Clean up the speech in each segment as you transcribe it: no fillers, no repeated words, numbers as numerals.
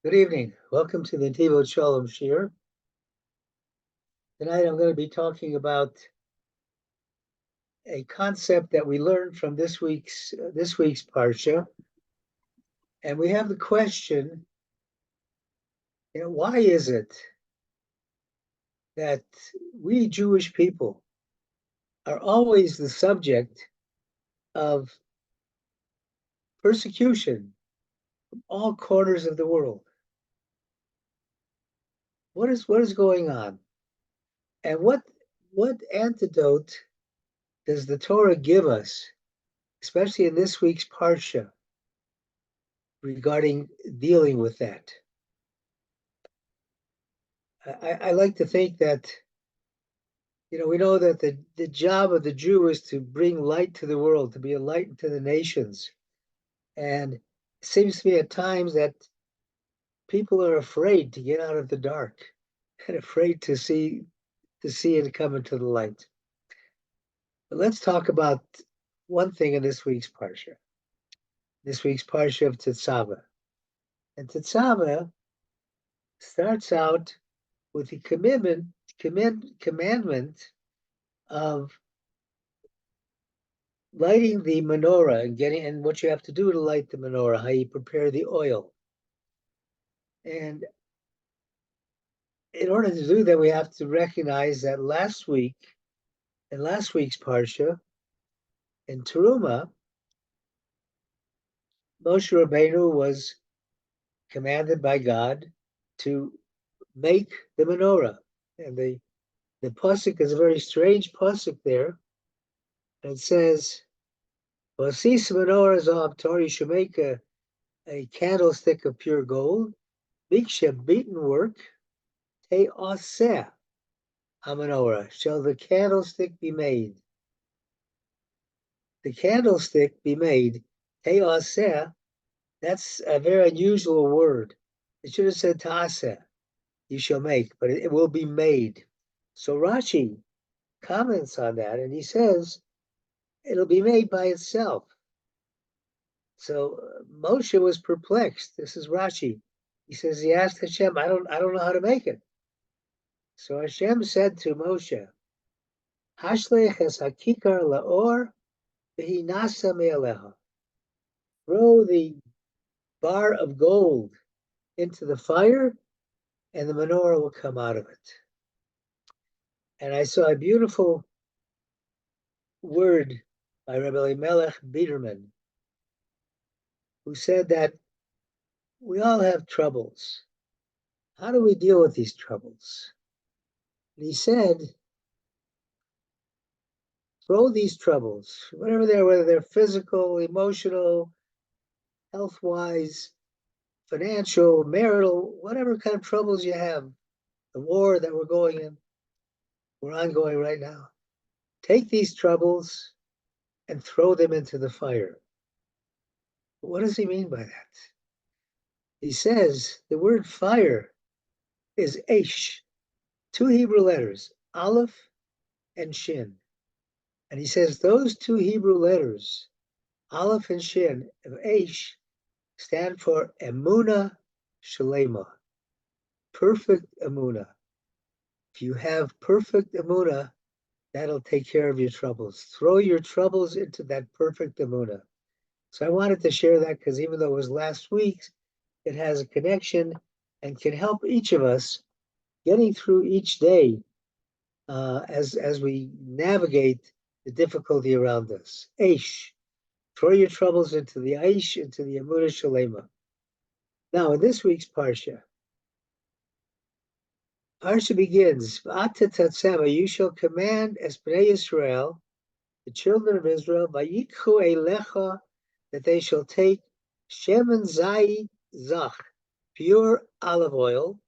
Good evening. Welcome to the Netivot Shalom Shir. Tonight I'm going to be talking about a concept that we learned from this week's Parsha. And we have the question, why is it that we Jewish people are always the subject of persecution from all corners of the world? What is going on? And what antidote does the Torah give us, especially in this week's Parsha, regarding dealing with that? I like to think that, we know that the job of the Jew is to bring light to the world, to be a light to the nations. And it seems to me at times that people are afraid to get out of the dark and afraid to see and come into the light. But let's talk about one thing in this week's Parsha of Tetzaveh. And Tetzaveh starts out with the commandment of lighting the menorah and what you have to do to light the menorah, how you prepare the oil. And in order to do that, we have to recognize that last week's Parsha, in Teruma, Moshe Rabbeinu was commanded by God to make the menorah. And the pasuk is a very strange pasuk there. And it says, "Vasis menorah zav Torah," you should make a candlestick of pure gold, biksha beaten work, te aseh menorah, shall the candlestick be made. The candlestick be made, te aseh, that's a very unusual word. It should have said ta'aseh, you shall make, but it will be made. So Rashi comments on that, and he says it'll be made by itself. So Moshe was perplexed. This is Rashi. He says he asked Hashem, I don't know how to make it. So Hashem said to Moshe, Hashlech es hakikar laor v'hi nasa me'aleha. Throw the bar of gold into the fire, and the menorah will come out of it. And I saw a beautiful word by Rabbi Melech Biederman, who said that we all have troubles. How do we deal with these troubles? And he said, throw these troubles, whatever they are, whether they're physical, emotional, health-wise, financial, marital, whatever kind of troubles you have, the war that we're ongoing right now. Take these troubles and throw them into the fire. What does he mean by that? He says the word fire is Aish, two Hebrew letters, Aleph and Shin. And he says those two Hebrew letters, Aleph and Shin, of Aish, stand for Emunah Shalema, perfect Emunah. If you have perfect Emunah, that'll take care of your troubles. Throw your troubles into that perfect Emunah. So I wanted to share that because even though it was last week's, it has a connection and can help each of us getting through each day as we navigate the difficulty around us. Aish, throw your troubles into the Aish, into the Emunah Shalema. Now, in this week's Parsha begins, Parsha Tetzaveh, you shall command as Bnei Yisrael, the children of Israel, Vayikhu Eilecha, that they shall take Shemen Zayit Zach, pure olive oil,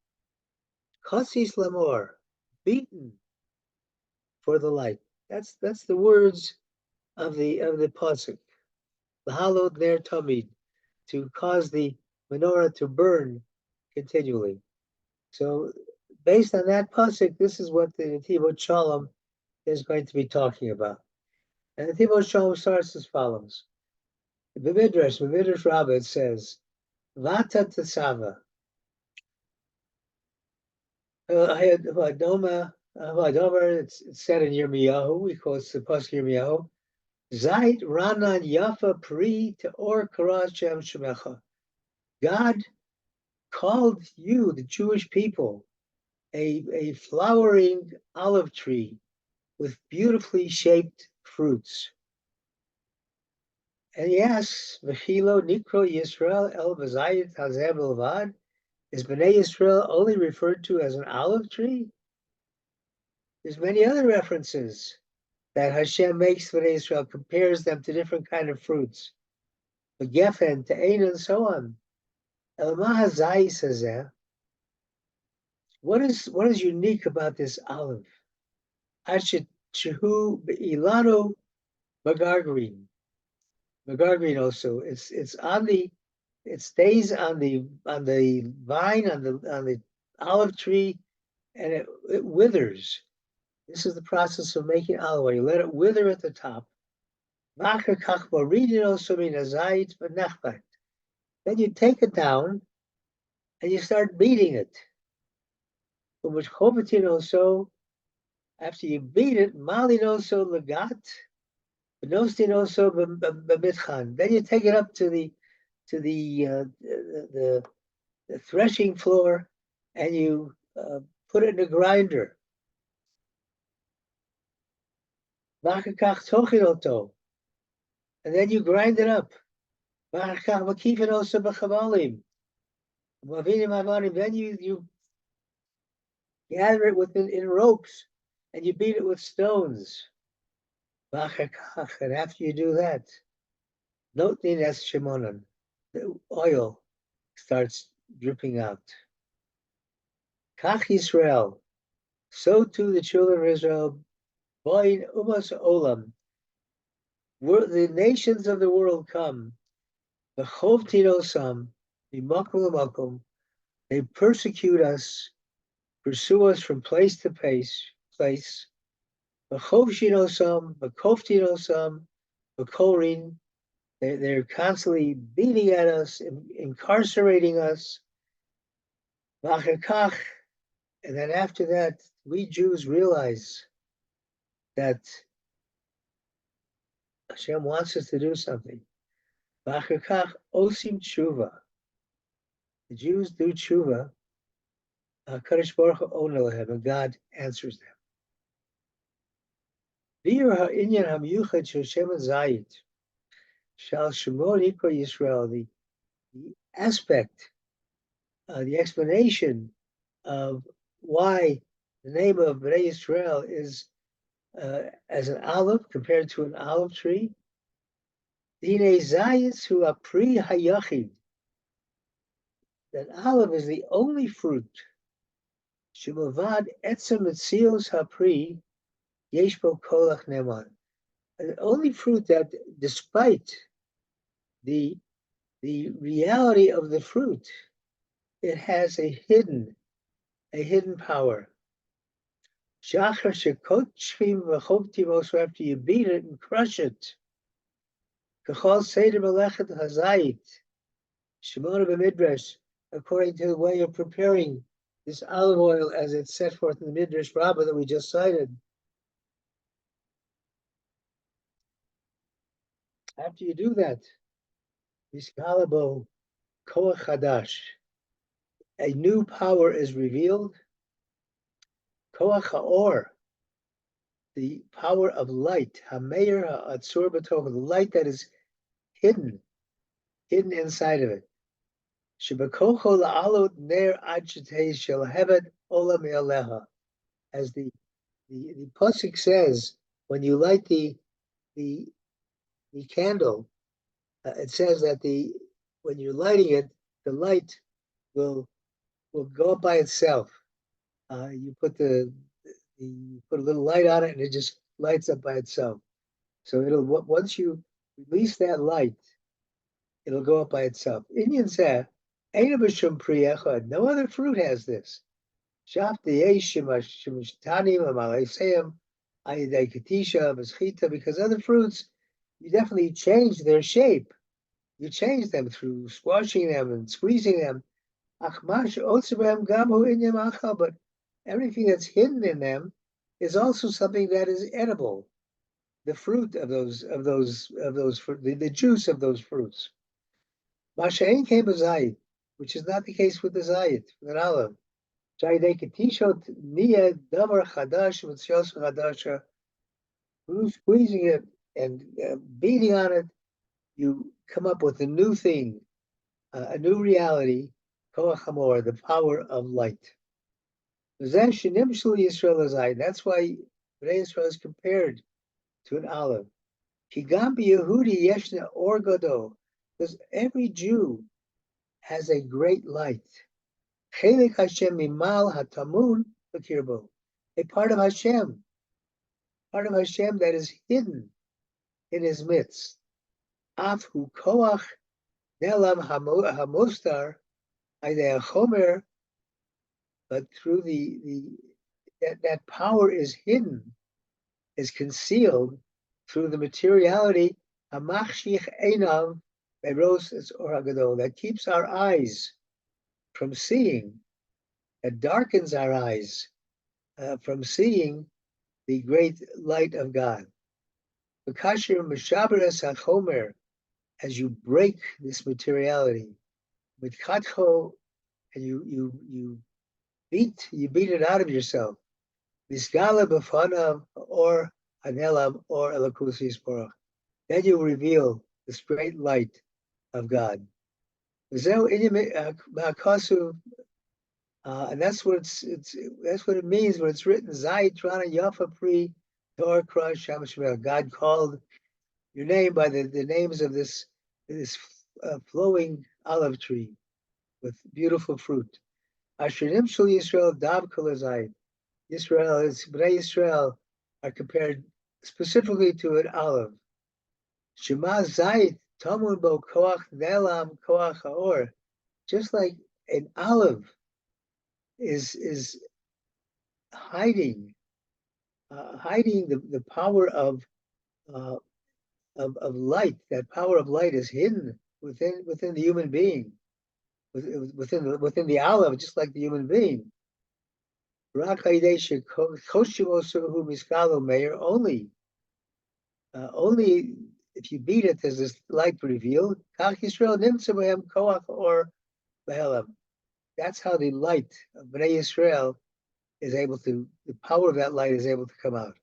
Kasis Lamor, beaten for the light. That's the words of the pasuk. L'halod ner tamid, to cause the menorah to burn continually. So, based on that pasuk, this is what the Netivot Shalom is going to be talking about. And the Netivot Shalom starts as follows. The Midrash Rabbi says, Vata Tetzaveh, It's said in Yirmiyahu, we call it the Pasuk Yirmiyahu. Zait Ranan Yafa Pri Teor Karas Shem Shemecha. God called you, the Jewish people, a flowering olive tree with beautifully shaped fruits. And yes, Vechilo Nikro Yisrael El Vazayit Hazeh Bilvad. Is Bnei Yisrael only referred to as an olive tree? There's many other references that Hashem makes Bnei Yisrael, compares them to different kind of fruits. The Geffen, Te'en, and so on. El Mahazai says there. What is unique about this olive? Ashehu Ilano Magargreen. Magargreen also. It stays on the vine, on the olive tree, and it withers. This is the process of making olive oil. You let it wither at the top. Then you take it down and you start beating it. So after you beat it, malinoso legat, benostinoso b'mitchan. Then you take it up to the threshing floor and you put it in a grinder. And then you grind it up. Then you gather it in ropes and you beat it with stones. And after you do that, the oil starts dripping out. Kach Yisrael, so too the children of Israel, boin umas olam, the nations of the world come, the chov tinosam, the makom, they persecute us, pursue us from place to place, the chov shinosam, the kov tinosam, the korin, they're constantly beating at us, incarcerating us. And then after that, we Jews realize that Hashem wants us to do something. Osim tshuva. The Jews do tshuva. Kadosh Baruch Hu ona lehem, and God answers them. Bir ha'inyan hamyuchad shel Shem Zayit shal Shemon Ikra Yisrael. The aspect, the explanation of why the name of Bnei Yisrael is as an olive compared to an olive tree. Dine zayis hu apri hayachid. That olive is the only fruit. Shemavad etzem etzios hapri yeshbo kolach neman. The only fruit that, despite the reality of the fruit, it has a hidden power. Shachar shekochim v'chobtivos, after you beat it and crush it. Kachol seder melechet hazayit. Shemona b'midrash, according to the way of preparing this olive oil as it's set forth in the Midrash Rabbah that we just cited. After you do that, Miskalabo Koach Hadash, a new power is revealed. Koach Ha'or, the power of light, Hameir Ha'atzur B'toch, the light that is hidden inside of it. Shebakocho la'alot ner ad shetei shel hevet olam me'aleha, as the pasuk says, when you light the candle, it says that when you're lighting it, the light will go up by itself. You put a little light on it, and it just lights up by itself. So once you release that light, it'll go up by itself. Indian said, no other fruit has this. Because other fruits, you definitely change their shape. You change them through squashing them and squeezing them. But everything that's hidden in them is also something that is edible. The fruit of those the juice of those fruits. Masha'in came a zayit, which is not the case with the zayit, with an olive. Through squeezing it and beating on it, you come up with a new thing, a new reality, koach hamor, the power of light. That's why Bnei Israel is compared to an olive. Because every Jew has a great light. A part of Hashem that is hidden in his midst. Afhu koach nelam hamostar aydei chomer, but through that power is hidden, is concealed through the materiality hamachshich einav beros es or hagadol, that keeps our eyes from seeing, that darkens our eyes from seeing the great light of God. Kasher mishaberes hachomer, as you break this materiality with katcho, and you beat it out of yourself. Misgala b'fanav or anelam or elakus yisborach. Then you reveal this great light of God. And that's what that's what it means when it's written. Zayit Trana Yafa Pri Tor Kra Shamash. God called your name by the names of this flowing olive tree with beautiful fruit. Asherim Shul Yisrael Dav Kol Zayit. Bnei Israel are compared specifically to an olive. Shema Zayit Tamun Bo Koach Nelam Koach Haor. Just like an olive is hiding the power of light. That power of light is hidden within the human being, within the olive, just like the human being. Only if you beat it, there's this light revealed. That's how the light of Bnei Yisrael is able to, the power of that light is able to come out.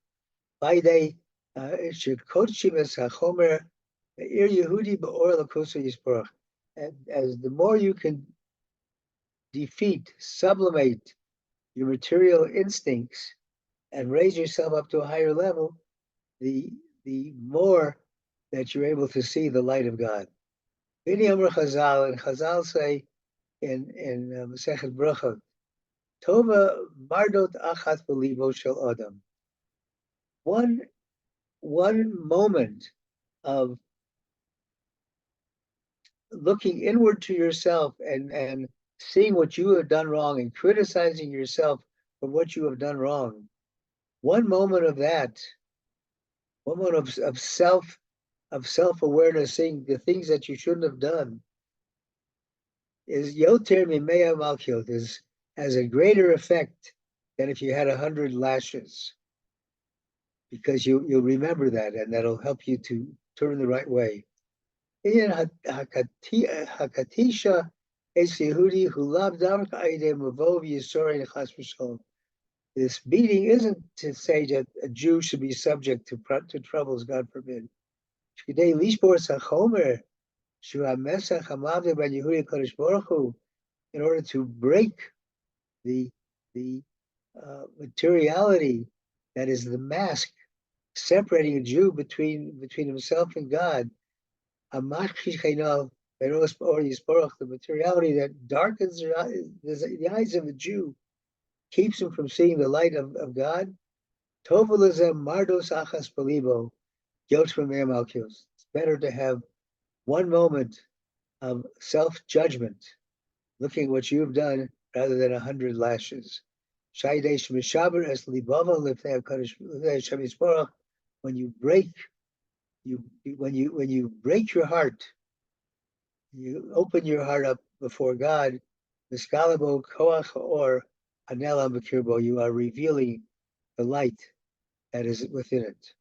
As the more you can defeat, sublimate your material instincts and raise yourself up to a higher level, the more that you're able to see the light of God. And Chazal say in Masechet Brachot, Tova mardot achat b'libo shel adam. One moment of looking inward to yourself and seeing what you have done wrong and criticizing yourself for what you have done wrong. One moment of that, one moment of self-awareness, seeing the things that you shouldn't have done, is yoter mimea malkiot, has a greater effect than if you had 100 lashes, because you'll remember that, and that'll help you to turn the right way. Hakatisha es Yehudi who loved this beating isn't to say that a Jew should be subject to troubles, God forbid. In order to break the materiality that is the mask separating a Jew between himself and God, the materiality that darkens the eyes of the Jew, keeps him from seeing the light of God. It's better to have one moment of self-judgment, looking at what you've done, rather than 100 lashes. When you break your heart, you open your heart up before God, Miskalabo Koach or Hanelam b'kirbo, you are revealing the light that is within it.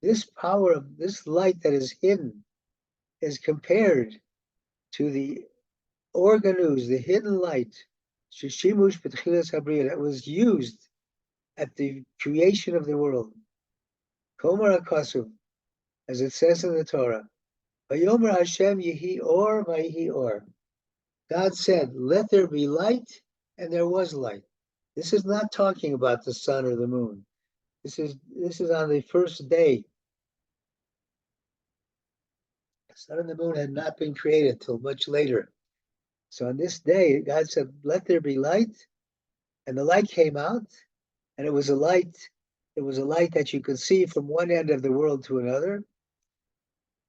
This power of this light that is hidden is compared to the organuz, the hidden light, that was used at the creation of the world. Komar HaKosov, as it says in the Torah, Vayomer Hashem Yehi Or Vayihi Or. God said, let there be light, and there was light. This is not talking about the sun or the moon. This is on the first day. The sun and the moon had not been created till much later. So on this day, God said, let there be light, and the light came out, and it was a light that you could see from one end of the world to another.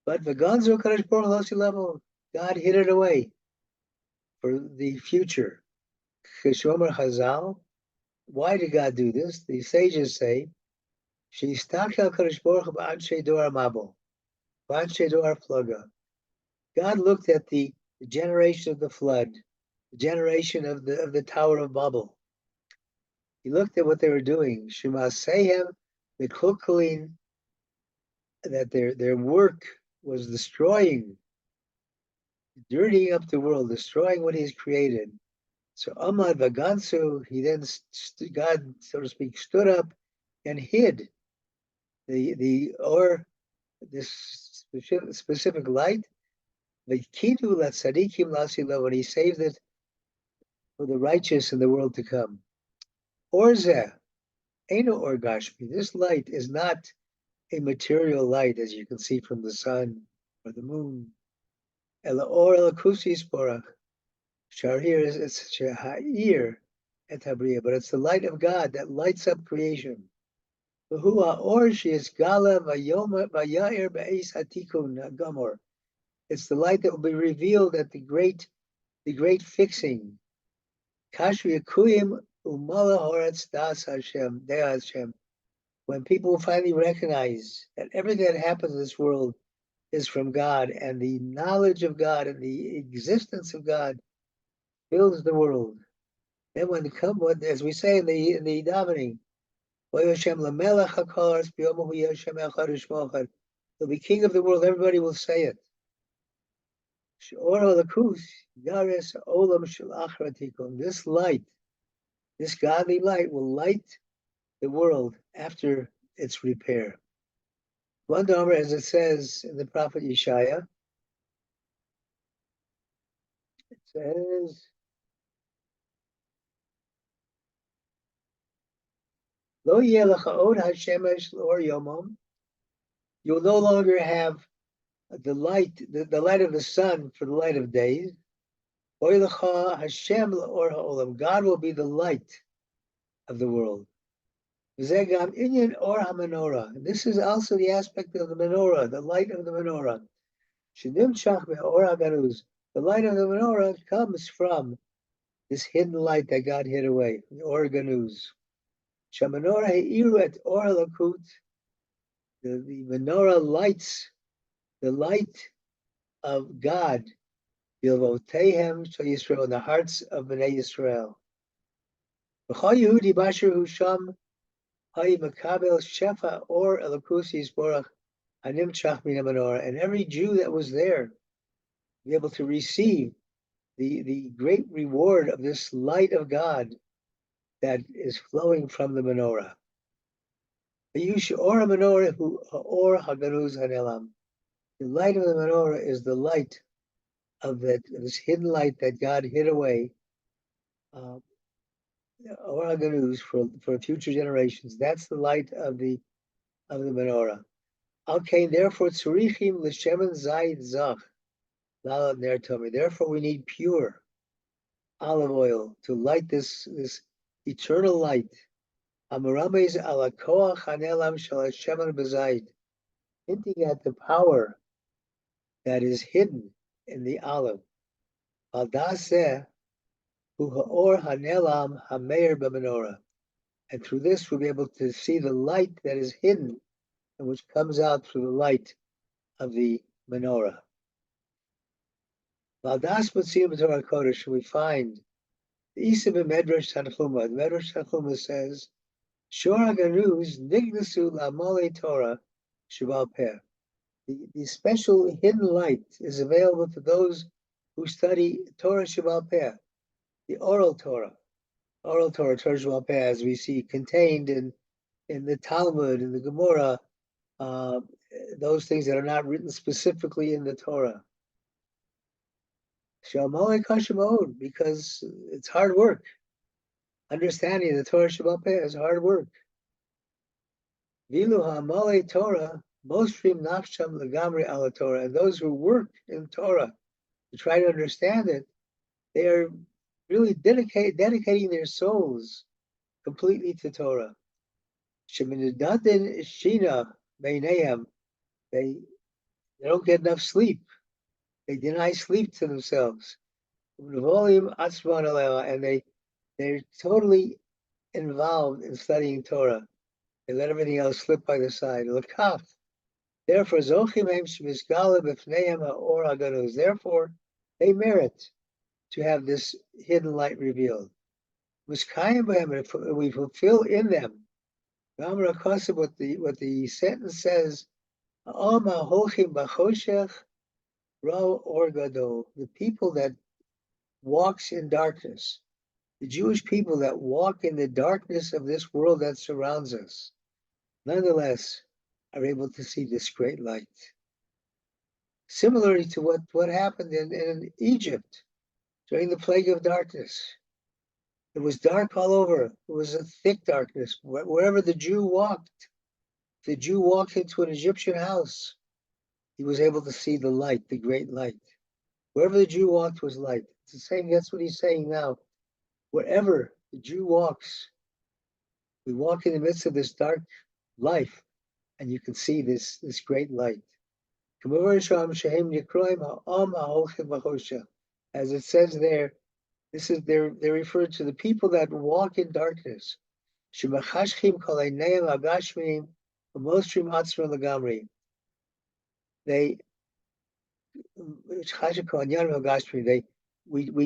But Vaganzo Kadosh Baruch Hu level, God hid it away for the future. Kishomer Chazal, why did God do this? The sages say, Sheistakal Kadosh Baruch Hu b'anshe dor mabel, b'anshe dor plaga. God looked at the generation of the flood, the generation of the Tower of Babel. He looked at what they were doing. Shemasehem v'klukkalin, that their work was destroying, dirtying up the world, destroying what He's created. So Amad Vagansu, he then, God, so to speak, stood up and hid this specific light, the Kidu la Tzadikim Lasi Lo, when He saved it for the righteous in the world to come. Orzeh, Eino Or Gashmi, this light is not a material light, as you can see from the sun or the moon. Ela Or Elakusi Sporach, Shahir is Shahir et Habriya, but it's the light of God that lights up creation. V'hu Or she'is Gala Vayair Be'es Hatikun Gamor. It's the light that will be revealed at the great fixing. Kashri Yakuyim Umala Horetz Das Hashem, Dea Hashem. When people finally recognize that everything that happens in this world is from God, and the knowledge of God and the existence of God fills the world. Then as we say in the davening, he'll be king of the world, everybody will say it. This light, this godly light will light the world after its repair. One number, as it says in the prophet Yeshaya, it says, Lo yeh lecha od hashemesh l'or yomam. You will no longer have the light of the sun for the light of days. Oy lecha Hashem l'or ha'olam. God will be the light of the world. V'zeh inyan or ha'menorah. This is also the aspect of the menorah, the light of the menorah. Shenimshach me'or ha'ganuz. The light of the menorah comes from this hidden light that God hid away, the or ganuz. Shamenorah he'iru et or lakut. The menorah lights the light of God, Bilvotehem Shal Yisrael, in the hearts of Bnei Yisrael. V'chol Yehudi Basher Husham Hayi Makabel Shefa or Elakusi Yisborach Hanimchach Min HaMenorah, and every Jew that was there be able to receive the great reward of this light of God that is flowing from the menorah. The or menorah or haganuz hanelam. The light of the menorah is the light of this hidden light that God hid away, or haganuz for future generations. That's the light of the menorah. Okay, therefore tzurichim l'shemen zayit zach lalat ner tomi. Therefore, we need pure olive oil to light this eternal light. Amarames ala koach hanelam shel hashemen b'zayit, hinting at the power that is hidden in the olive. Al daseh hu ha'or hanelam hameir b'menorah, and through this we'll be able to see the light that is hidden and which comes out through the light of the menorah. Valdas Matzim Torah Kodesh, we find the Isa Medrash Tanchuma. The Medrash Tanchuma says, Shor HaGanuz Nignasu La'amole Torah Shabal Peh. The special hidden light is available to those who study Torah Shabal Peh, the oral Torah. Oral Torah, Torah Shabal Peh, as we see contained in the Talmud, in the Gemara, those things that are not written specifically in the Torah. Shalmai Kashamod, because it's hard work. Understanding the Torah Shabbat Peh is hard work. Vilu ha'amale Torah, mostrim nafsham legamri ala Torah. And those who work in Torah to try to understand it, they are really dedicating their souls completely to Torah. Sheminadatin shina beinayam. They don't get enough sleep. They deny sleep to themselves. And they're totally involved in studying Torah. They let everything else slip by the side. Therefore, therefore, they merit to have this hidden light revealed. If we fulfill in them what the sentence says, the people that walks in darkness, the Jewish people that walk in the darkness of this world that surrounds us, nonetheless are able to see this great light. Similarly to what happened in Egypt during the plague of darkness. It was dark all over. It was a thick darkness. Wherever the Jew walked, if the Jew walked into an Egyptian house, he was able to see the light, the great light. Wherever the Jew walked was light. It's the same, that's what he's saying now. Wherever the Jew walks, we walk in the midst of this dark life, and you can see this great light. As it says there, they're referred to the people that walk in darkness. We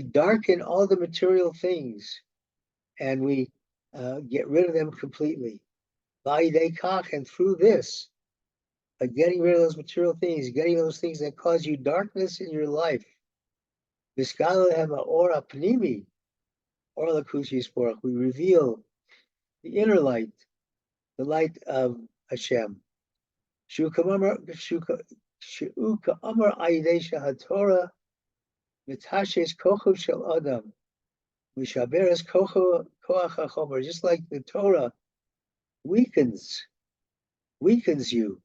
darken all the material things, and we get rid of them completely. And through this, by getting rid of those material things, getting those things that cause you darkness in your life, we reveal the inner light, the light of Hashem. Just like the Torah weakens you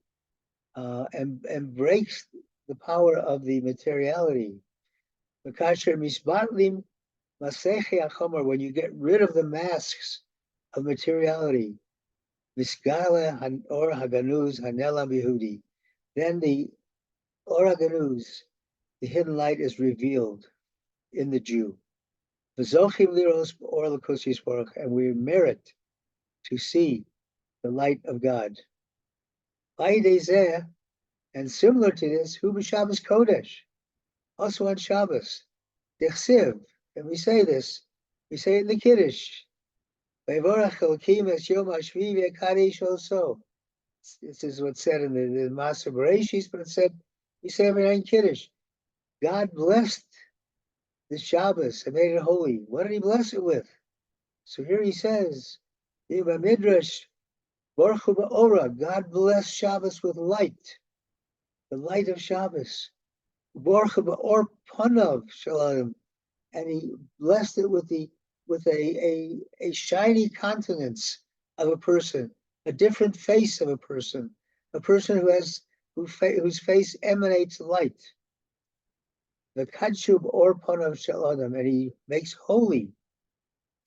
and breaks the power of the materiality. When you get rid of the masks of materiality, then the Or HaGanuz, the hidden light, is revealed in the Jew. And we merit to see the light of God. And similar to this, Hu b'Shabbos Kodesh, also on Shabbos, Dechsiv, and we say this, we say it in the Kiddush. This is what's said in the Maser Bereshis, but it said, we say every night in Kiddush, God blessed the Shabbos and made it holy. What did he bless it with? So here he says, Midrash, Baruch Hu ba'ora, God blessed Shabbos with light, the light of Shabbos. Baruch Hu ba'or panav shalom, and he blessed it with a shiny countenance of a person, a different face of a person whose face emanates light. The kadshub or panav shalom, and he makes holy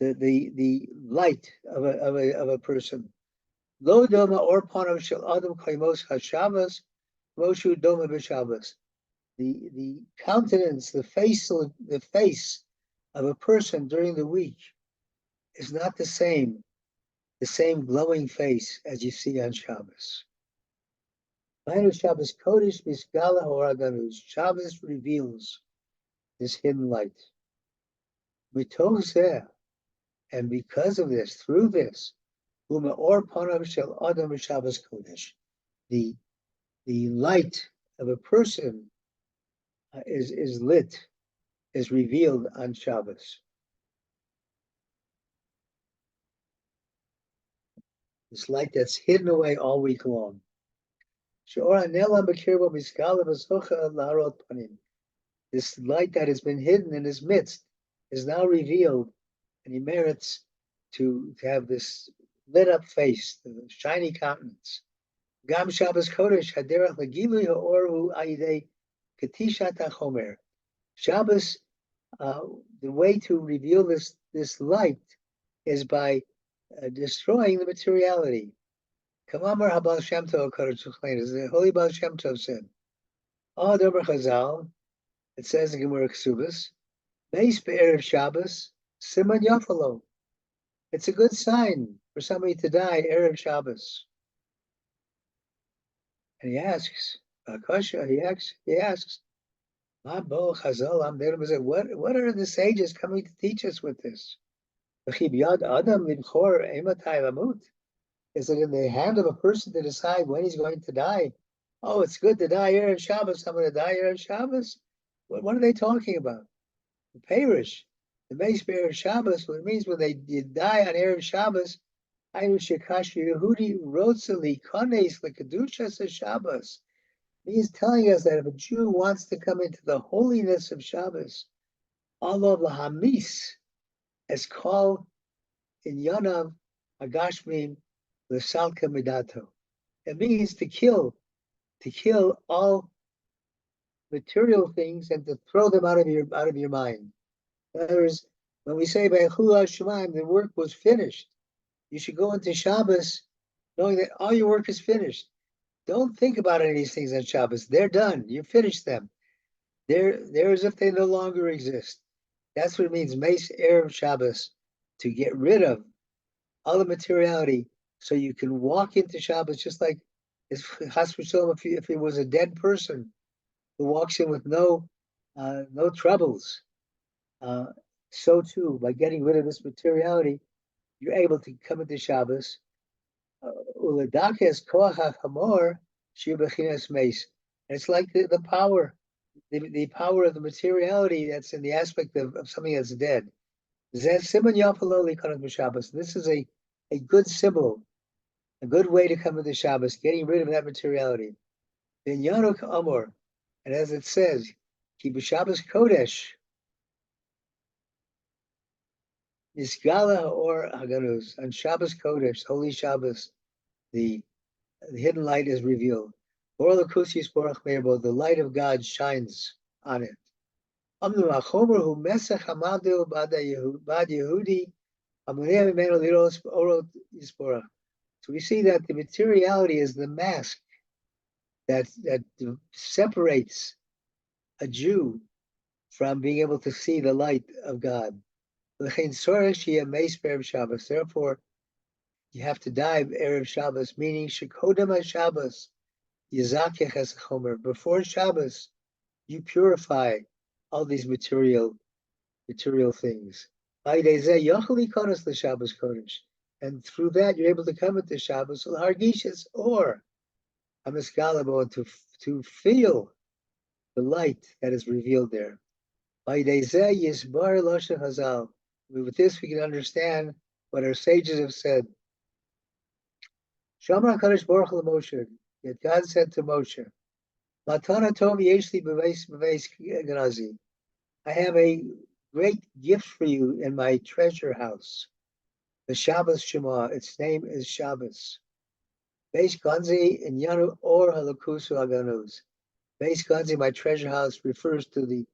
the light of a person. Lo doma or panav shel adam kaimos hashavas, moshu doma b'Shabbos. The countenance, the face of a person during the week is not the same glowing face as you see on Shabbos. Shabbos Kodesh Misgala Or HaGanuz. Shabbos reveals this hidden light. Mitoch zeh, and because of this, through this, u'me'or panav shel adam b'Shabbos kodesh, the light of a person is lit, is revealed on Shabbos. This light that's hidden away all week long. This light that has been hidden in his midst is now revealed, and he merits to have this lit up face, the shiny countenance. Gam Shabbos Kodesh haderach legilui ha'oru ayidei ketishat hachomer. Shabbos, the way to reveal this light is by destroying the materiality. Kamamar Habal Shem Tov Kodesh Chuchlein, as the Holy Baal Shem Tov said. Oh, Dober Chazal, it says in Gemara Ksubas, Beis Be'erev Shabbos, Siman Yafalo. It's a good sign for somebody to die Erev Shabbos. And he asks, Akasha, he asks, what are the sages coming to teach us with this? Is it in the hand of a person to decide when he's going to die? Oh, it's good to die Erev Shabbos. I'm going to die Erev Shabbos. What are they talking about? The Perish, the Beis Erev Shabbos, what it means when you die on Erev Shabbos, Ainu Shekash Yehudi Rotzali Kanes Lekadushas Shabbos. He's telling us that if a Jew wants to come into the holiness of Shabbos, Allah Lahamis, as called in Yanav Agashmim L'Salka Midato. It means to kill all material things and to throw them out of your mind. In other words, when we say by Chula Shemaim, the work was finished, you should go into Shabbos knowing that all your work is finished. Don't think about any of these things on Shabbos. They're done. You finished them. They're as if they no longer exist. That's what it means, Meis Erev Shabbos, to get rid of all the materiality so you can walk into Shabbos just like Chas v'Shalom, if he was a dead person who walks in with no troubles. So too, by getting rid of this materiality, you're able to come into Shabbos. Uladakes koach hamor shir bechinas meis. It's like the power, the power of the materiality that's in the aspect of something that's dead. This is a good symbol, a good way to come into Shabbos, getting rid of that materiality. And as it says, Ki b'Shabbos Kodesh, Nisgala or Haganuz, on Shabbos Kodesh, Holy Shabbos, the hidden light is revealed. Or Lakusis Borach Meirbo, the light of God shines on it. So we see that the materiality is the mask that separates a Jew from being able to see the light of God. Therefore, you have to die Erev Shabbos, meaning Shekodem Shabbos, Yizakech as Chomer. Before Shabbos, you purify all these material things. And through that, you're able to come into Shabbos, Hargishas, or Amisgalabo, to feel the light that is revealed there. With this, we can understand what our sages have said. Shamar HaKadosh Baruch Hu Moshe, yet God said to Moshe, Matana Tov Yeshli B'veis Gnazi. I have a great gift for you in my treasure house. The Shabbos Shema, its name is Shabbos. Beis Ganzi in Yanu Or Halakusu Aganuz. Beis Ganzi, my treasure house, refers to the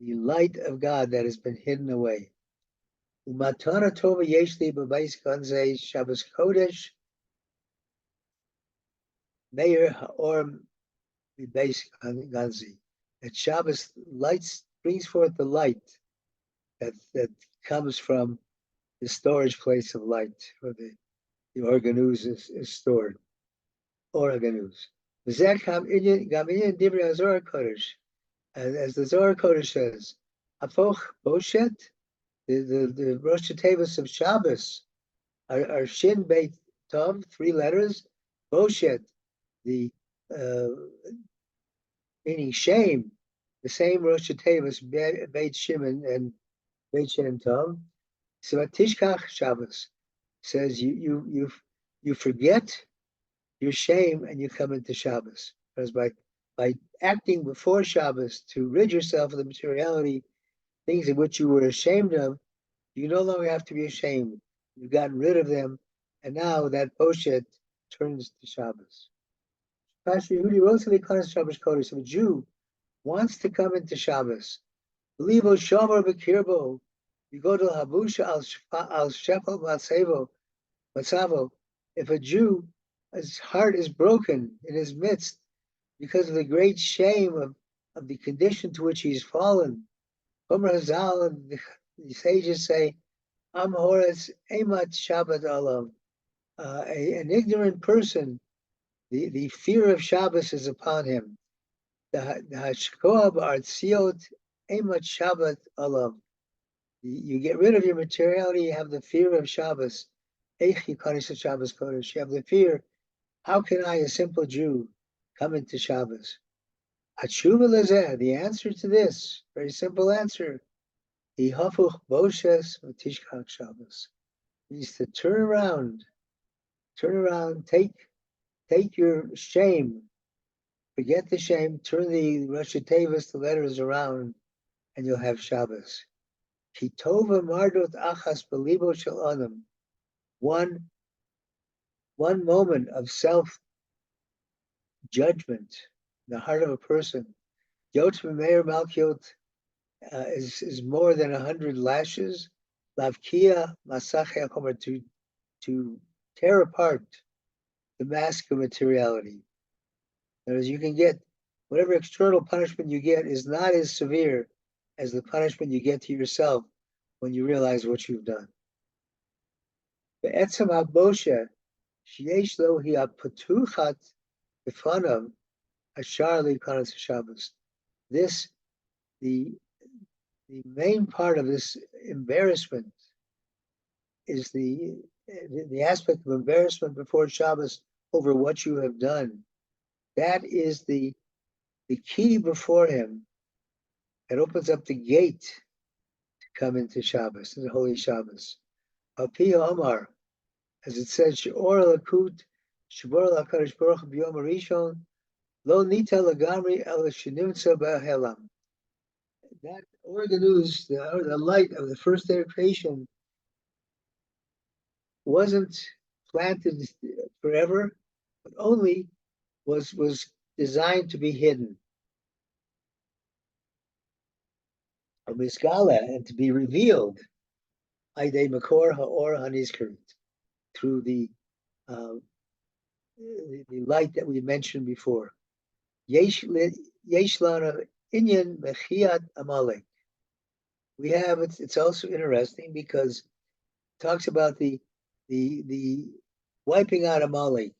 light of God that has been hidden away. Umatana Tova Yeshli B'Beis Ganzi Shabbos Kodesh Meir Ha'or B'Beis Ganzi. That Shabbos lights brings forth the light that comes from the storage place of light, where the organuz is stored. Organuz. As the Zohar Kodesh says, Afoch Boshet, the Rosh Tevis of Shabbos are Shin Beit Tov, 3 letters. Boshet, the meaning shame, the same Rosh Tevis, Beit Shimon and Beit Shin Tov. So Tishkach Shabbos says you forget your shame and you come into Shabbos. Because by acting before Shabbos to rid yourself of the materiality, things of which you were ashamed of, you no longer have to be ashamed. You've gotten rid of them, and now that poshet turns to Shabbos. Pastor Yehudi wrote to the Shabbos Kodesh. If a Jew wants to come into Shabbos, Levo Shomer Bekirbo, you go to Habusha al Shepel Matsavo. If a Jew, his heart is broken in his midst because of the great shame of the condition to which he's fallen, Omer Hazal and the sages say, Am Horetz Emat Shabbat Alav. An ignorant person, the fear of Shabbos is upon him. The Hashkoab Artziot Emat Shabbat Alav. You get rid of your materiality, you have the fear of Shabbos. Eich Yikanis Shabbos Kodesh. You have the fear, how can I, a simple Jew, come into Shabbos? Atshuva Lezeh, the answer to this, very simple answer. Ihafuch Boshes Matishkach Shabbos. Means to turn around, take your shame, forget the shame, turn the Rosh Tevis, the letters around, and you'll have Shabbos. Kitova Mardot Achas Belibo Shel Adam. One moment of self-judgment in the heart of a person. Yot Meir Malkiot is more than 100 lashes. Lavkia Masach Chomer, to tear apart the mask of materiality. Whereas you can get whatever external punishment you get is not as severe as the punishment you get to yourself when you realize what you've done. Be'etzem ha'boshe sheyesh lo hi ha'patuchat b'fanav hashar li'kanas Shabbos. This, the main part of this embarrassment is the aspect of embarrassment before Shabbos over what you have done. That is the key before him. It opens up the gate to come into Shabbos, the Holy Shabbos. Alpi Omar, as it says, She'or Lakut, Shebor Lakadosh Baruch Hu B'Yom Rishon, Lo Nita Lagamri El Shenimtza Ba'Helam. That organuz, the light of the first day of creation, wasn't planted forever, but only was designed to be hidden. And to be revealed makor ha'or hanizkarit, through the light that we mentioned before. Yesh lana inyan mechiat amalek. We have it's also interesting because it talks about the wiping out Amalek.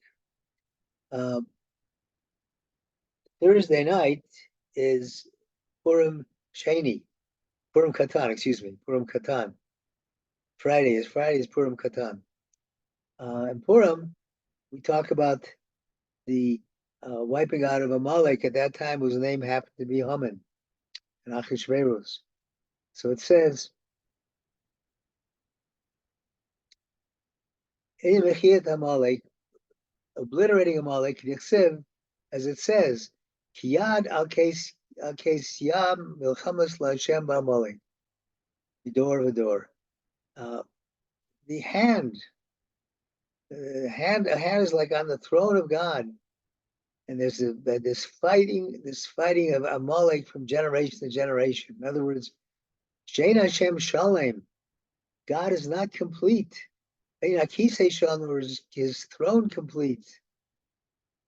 Thursday night is Purim Sheni. Purim Katan. Friday is Purim Katan. And Purim, we talk about the wiping out of Amalek. At that time, whose name happened to be Haman and Achishverosh. So it says, Amalek, obliterating Amalek, as it says, Kiyad al Yam Milchamas LaHashem Ba'Amalek. Vidor. The hand is like on the throne of God, and there's this fighting of Amalek from generation to generation. In other words, Shein Hashem Shalem, God is not complete. Akise Shalom, his throne complete.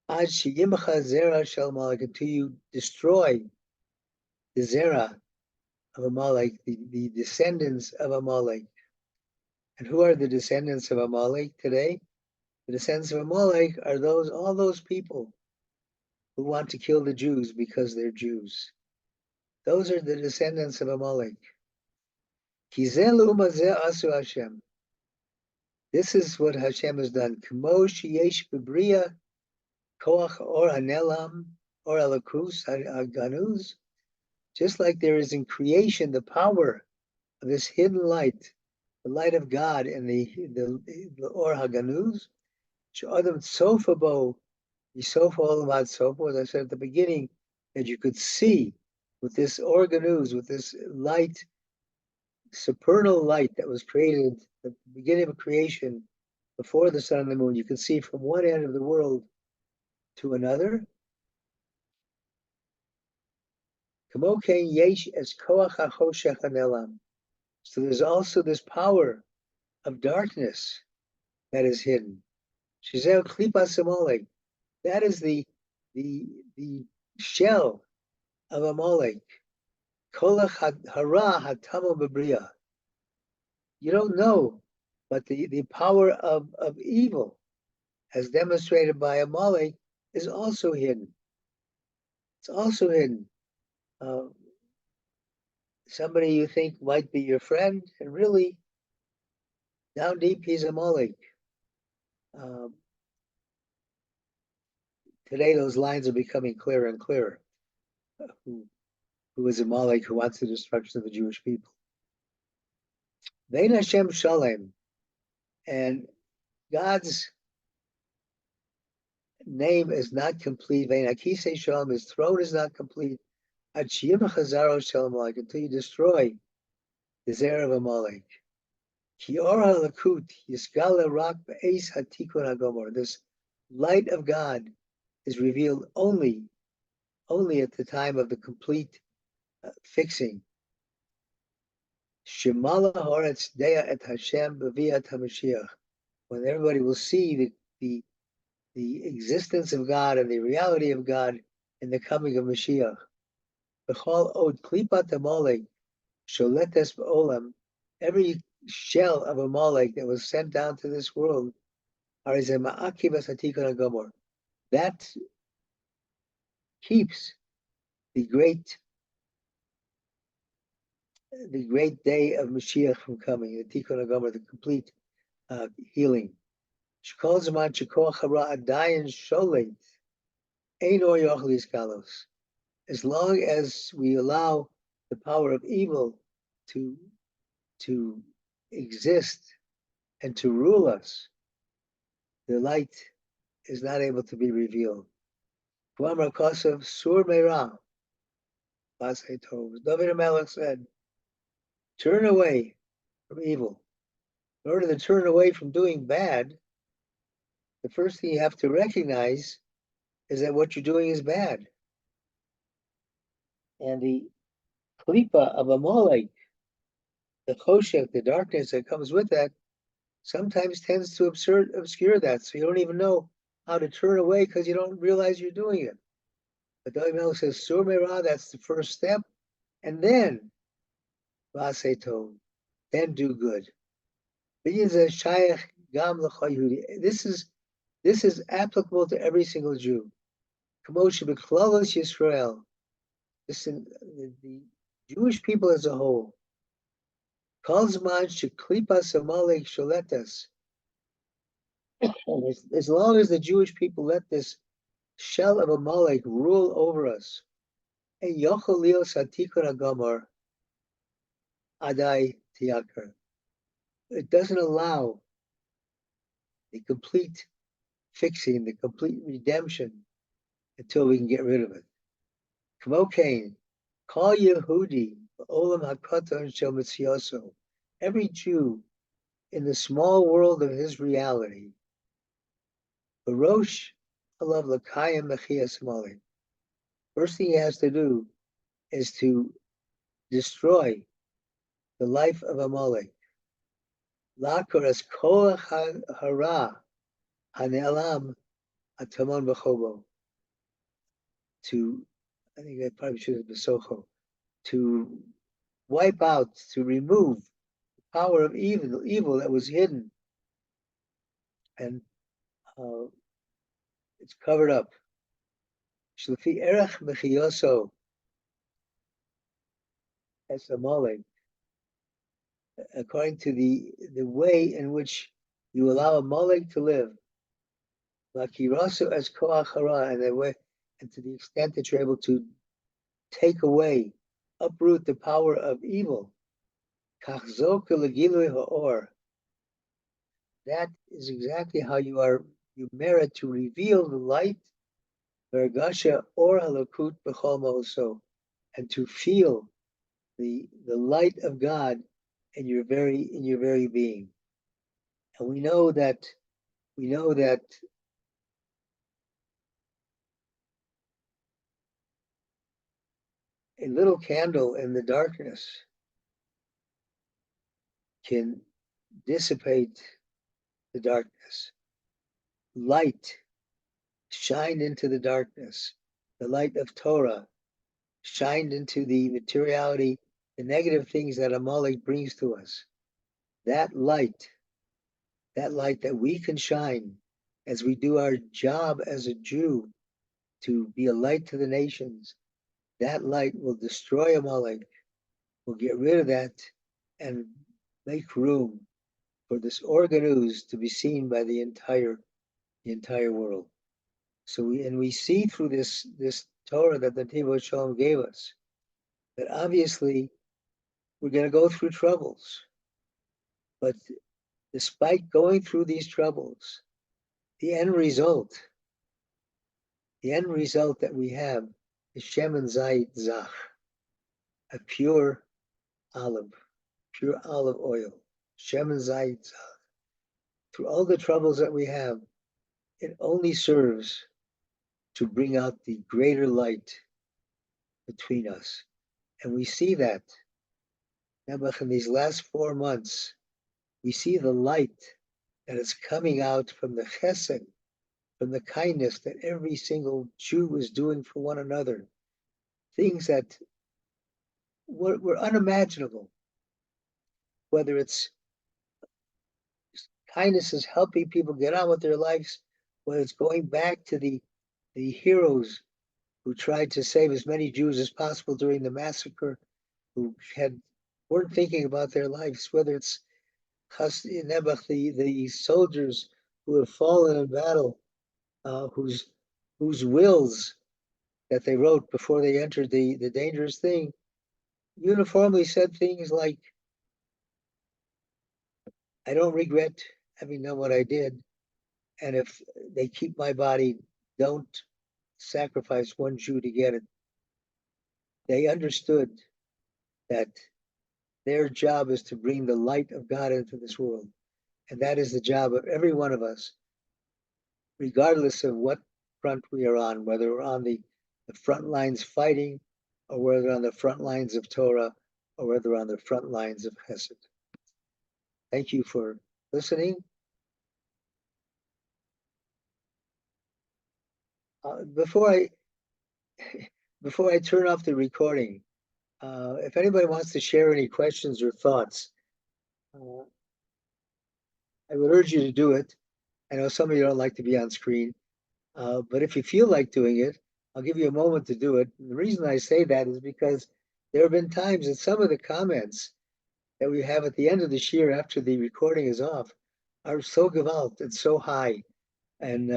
Ad Sheyimcha Zera Shel Amalek, until you destroy the Zera of Amalek, the descendants of Amalek. And who are the descendants of Amalek today? The descendants of Amalek are all those people who want to kill the Jews because they're Jews. Those are the descendants of Amalek. Kizeh umazeh asu Hashem. This is what Hashem has done. Kmo sheyesh bebriya koach or hanelam or alakus haganuz. Just like there is in creation the power of this hidden light, the light of God, and the or haganuz. Adam sofa bo, yisofa olamad sofa. As I said at the beginning, that you could see with this organuz, with this light, supernal light that was created at the beginning of creation, before the sun and the moon. You can see from one end of the world to another. So there's also this power of darkness that is hidden. That is the shell of Amalek. You don't know, but the power of evil, as demonstrated by Amalek, is also hidden. It's also hidden. Somebody you think might be your friend, and really, down deep, he's Amalek. Today, those lines are becoming clearer and clearer. Who is Amalek, who wants the destruction of the Jewish people? Vein Hashem Shalom, and God's name is not complete. Vein Akise Shalom, his throne is not complete. Until you destroy the Zer of Amalek. This light of God is revealed only at the time of the complete fixing. When everybody will see the existence of God and the reality of God in the coming of Mashiach. Every shell of Amalek that was sent down to this world, that keeps the great day of Mashiach from coming, the Tikkun HaGomer, the complete healing. As long as we allow the power of evil to exist and to rule us, the light is not able to be revealed. Sur Meirah, Davidovich said, turn away from evil. In order to turn away from doing bad, the first thing you have to recognize is that what you're doing is bad. And the klipa of Amalek, the choshek, the darkness that comes with that, sometimes tends to obscure that. So you don't even know how to turn away because you don't realize you're doing it. But David says, Sur Meirah, that's the first step. And then, Vase Tov, then do good. This is applicable to every single Jew. Yisrael. Listen, the Jewish people as a whole. As long as the Jewish people let this shell of Amalek rule over us, it doesn't allow the complete fixing, the complete redemption, until we can get rid of it. Kmokain, call Yehudi, Olam HaKatan Shel Mitzyoso. Every Jew in the small world of his reality, Barosh Alav Lakayim Mechias Amalek. First thing he has to do is to destroy the life of Amalek. Lakor as Koach Hara Hane'elam Atamon B'chobo. I think I probably should have been Socho. To wipe out, to remove the power of evil that was hidden. And it's covered up. Shlefi Erech Mechiyoso. as Amalek, according to the way in which you allow Amalek to live. Lakirasu as koach hara, and the way, and to the extent that you're able to take away, uproot the power of evil. Kachzok legilui ha'or. That is exactly how you merit to reveal the light, vergasha or halakut b'chol ma'oso, and to feel the light of God in your very being. And we know that a little candle in the darkness can dissipate the darkness. Light shined into the darkness, the light of Torah shined into the materiality, the negative things that Amalek brings to us. That light that we can shine as we do our job as a Jew to be a light to the nations, that light will destroy Amalek, will get rid of that and make room for this organuz to be seen by the entire world. So we see through this Torah that the Netivot Shalom gave us that obviously we're going to go through troubles, but despite going through these troubles, the end result that we have is Shemen Zayit Zach, a pure olive oil. Shemen Zayit Zach. Through all the troubles that we have, it only serves to bring out the greater light between us. And we see that. In these last 4 months, we see the light that is coming out from the chesed, from the kindness that every single Jew is doing for one another. Things that were unimaginable. Whether it's kindness is helping people get on with their lives, whether it's going back to the heroes who tried to save as many Jews as possible during the massacre, who weren't thinking about their lives, whether it's Nebuch, the soldiers who have fallen in battle, whose wills that they wrote before they entered the dangerous thing uniformly said things like, I don't regret having done what I did, and if they keep my body, don't sacrifice one Jew to get it. They understood that their job is to bring the light of God into this world. And that is the job of every one of us, regardless of what front we are on, whether we're on the front lines fighting, or whether on the front lines of Torah, or whether on the front lines of Chesed. Thank you for listening. Before I turn off the recording, if anybody wants to share any questions or thoughts, I would urge you to do it. I know some of you don't like to be on screen, but if you feel like doing it, I'll give you a moment to do it. And the reason I say that is because there have been times that some of the comments that we have at the end of this year after the recording is off are so gewalt and so high, and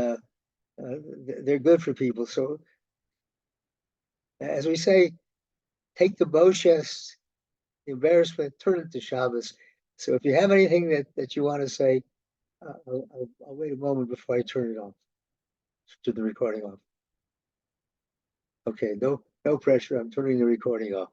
they're good for people. So as we say, take the boshes, the embarrassment, turn it to Shabbos. So if you have anything that you want to say, I'll wait a moment before I turn it off, to the recording off. Okay, no pressure. I'm turning the recording off.